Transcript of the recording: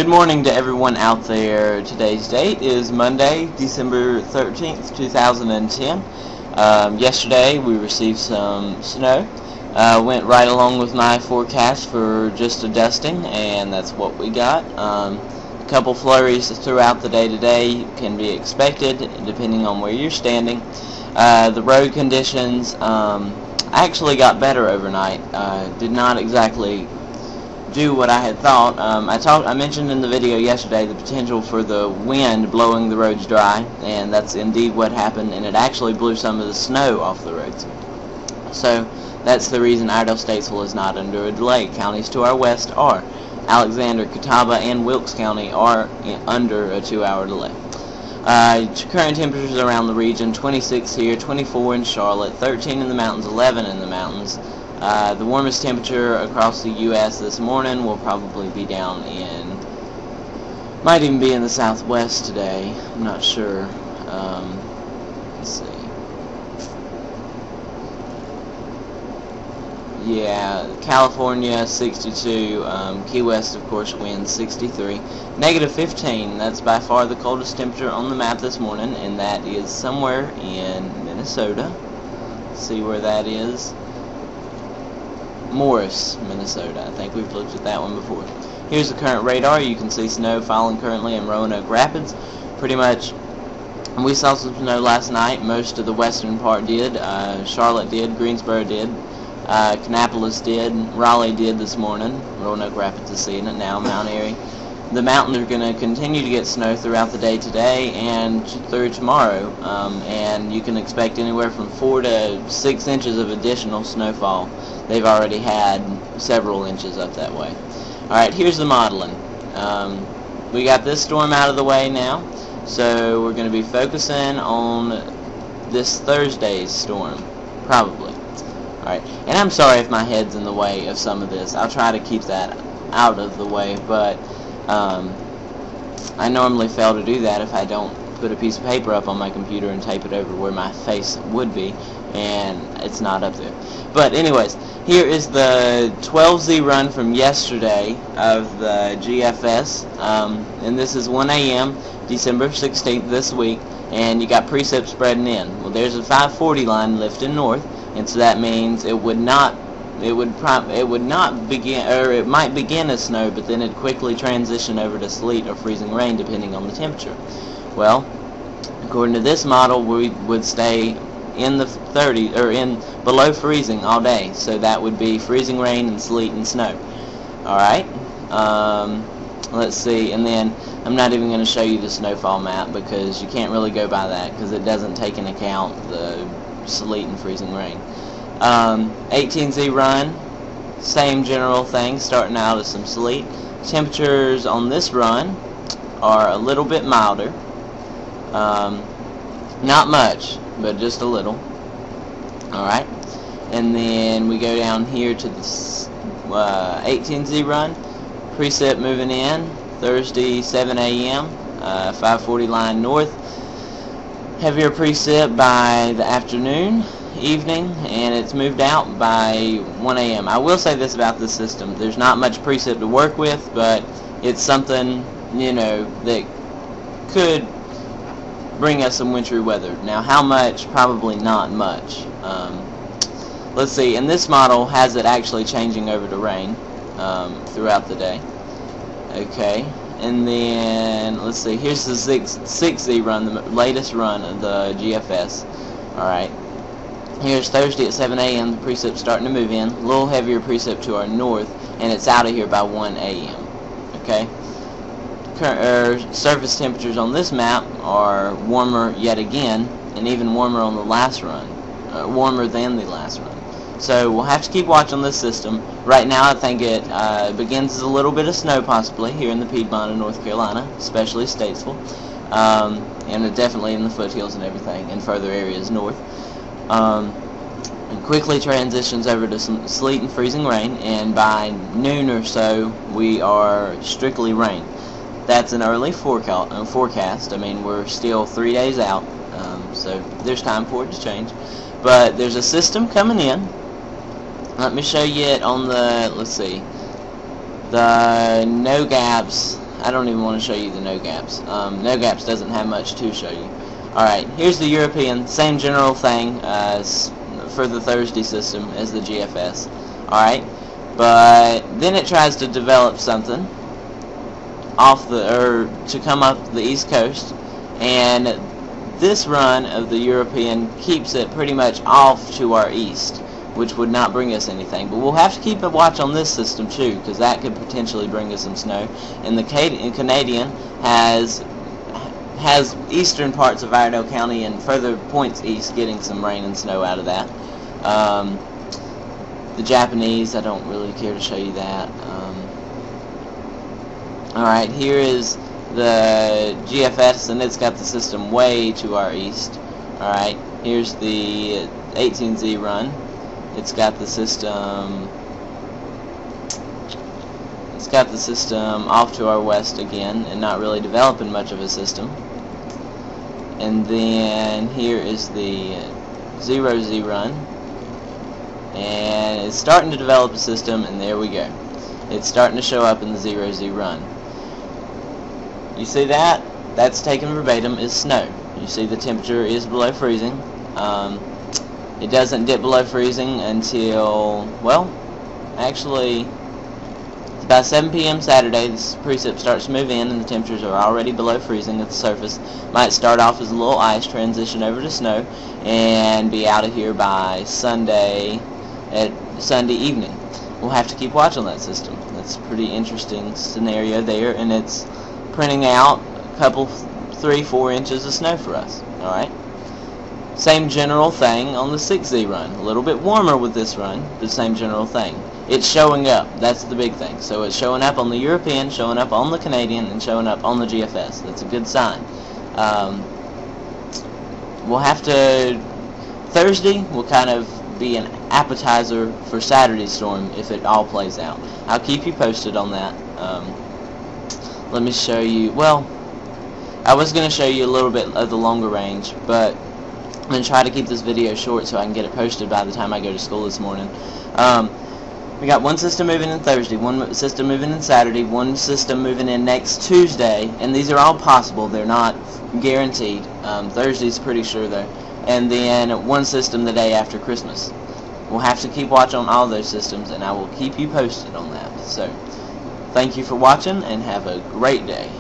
Good morning to everyone out there. Today's date is Monday, December 13th, 2010. Yesterday we received some snow. Went right along with my forecast for just a dusting, and that's what we got. A couple flurries throughout the day today can be expected depending on where you're standing. The road conditions actually got better overnight. Did not exactly do what I had thought. I mentioned in the video yesterday the potential for the wind blowing the roads dry, and that's indeed what happened, and it actually blew some of the snow off the roads. So that's the reason Iredell Statesville is not under a delay. Counties to our west are. Alexander, Catawba, and Wilkes County are under a 2-hour delay. Current temperatures around the region: 26 here, 24 in Charlotte, 13 in the mountains, 11 in the mountains. The warmest temperature across the U.S. this morning will probably be down in, might even be in the southwest today. I'm not sure. Let's see. Yeah, California 62, Key West of course winds 63, negative 15. That's by far the coldest temperature on the map this morning, and that is somewhere in Minnesota. Let's see where that is. Morris, Minnesota. I think we've looked at that one before. Here's the current radar. You can see snow falling currently in Roanoke Rapids. Pretty much, we saw some snow last night. Most of the western part did. Charlotte did. Greensboro did. Kannapolis did. Raleigh did this morning. Roanoke Rapids is seeing it now. Mount Airy. The mountains are going to continue to get snow throughout the day today and through tomorrow, and you can expect anywhere from 4 to 6 inches of additional snowfall. They've already had several inches up that way. Alright, here's the modeling. We got this storm out of the way now, so we're going to be focusing on this Thursday's storm, probably. Alright, and I'm sorry if my head's in the way of some of this. I'll try to keep that out of the way, but I normally fail to do that if I don't put a piece of paper up on my computer and tape it over where my face would be, and it's not up there. But anyways, here is the 12Z run from yesterday of the GFS, and this is 1 a.m. December 16th this week, and you got precip spreading in. Well, there's a 540 line lifting north, and so that means it would not begin, or it might begin as snow, but then it'd quickly transition over to sleet or freezing rain depending on the temperature. Well, according to this model, we would stay in the 30s, or in below freezing all day, so that would be freezing rain and sleet and snow. Alright, let's see, and then I'm not even going to show you the snowfall map because you can't really go by that because it doesn't take into account the sleet and freezing rain. 18Z run, same general thing, starting out as some sleet. Temperatures on this run are a little bit milder. Not much, but just a little. Alright, and then we go down here to the 18Z run. Precip moving in Thursday 7 a.m. 540 line north. Heavier precip by the afternoon, evening, and it's moved out by 1 a.m. I will say this about this system: there's not much precip to work with, but it's something, you know, that could bring us some wintry weather. Now, how much? Probably not much. Let's see, and this model has it actually changing over to rain throughout the day. Okay, and then let's see, here's the 6Z run, the latest run of the GFS. Alright, here's Thursday at 7 a.m. the precip starting to move in, a little heavier precip to our north, and it's out of here by 1 a.m. Okay, surface temperatures on this map are warmer yet again, and even warmer on the last run, warmer than the last run. So we'll have to keep watch on this system. Right now I think it begins as a little bit of snow possibly here in the Piedmont of North Carolina, especially Statesville, and definitely in the foothills and everything, and further areas north. And quickly transitions over to some sleet and freezing rain, and by noon or so we are strictly rain. That's an early forecast. I mean, we're still 3 days out, so there's time for it to change. But there's a system coming in. Let me show you it on the, let's see, the no gaps I don't even want to show you the no gaps. No gaps doesn't have much to show you. Alright, here's the European, same general thing as for the Thursday system as the GFS. Alright, but then it tries to develop something to come up the East Coast, and this run of the European keeps it pretty much off to our east, which would not bring us anything. But we'll have to keep a watch on this system too, because that could potentially bring us some snow. And the Canadian has eastern parts of Iredell County and further points east getting some rain and snow out of that. The Japanese, I don't really care to show you that. Alright, here is the GFS, and it's got the system way to our east. Alright, here's the 18Z run. It's got the system off to our west again, and not really developing much of a system. And then here is the 0Z run, and it's starting to develop a system, and there we go. It's starting to show up in the 0Z run. You see that? That's taken verbatim is snow. You see the temperature is below freezing. It doesn't dip below freezing until, well, actually, it's about 7 p.m. Saturday. This precip starts to move in, and the temperatures are already below freezing at the surface. Might start off as a little ice, transition over to snow, and be out of here by Sunday evening. We'll have to keep watch on that system. That's a pretty interesting scenario there, and it's printing out a couple, 3-4 inches of snow for us. Alright? Same general thing on the 6Z run. A little bit warmer with this run, but same general thing. It's showing up. That's the big thing. So it's showing up on the European, showing up on the Canadian, and showing up on the GFS. That's a good sign. We'll have to... Thursday will kind of be an appetizer for Saturday's storm if it all plays out. I'll keep you posted on that. Let me show you... Well, I was going to show you a little bit of the longer range, but I'm going to try to keep this video short so I can get it posted by the time I go to school this morning. We got one system moving in Thursday, one system moving in Saturday, one system moving in next Tuesday, and these are all possible. They're not guaranteed. Thursday's pretty sure though. And then one system the day after Christmas. We'll have to keep watch on all those systems, and I will keep you posted on that. So, thank you for watching, and have a great day.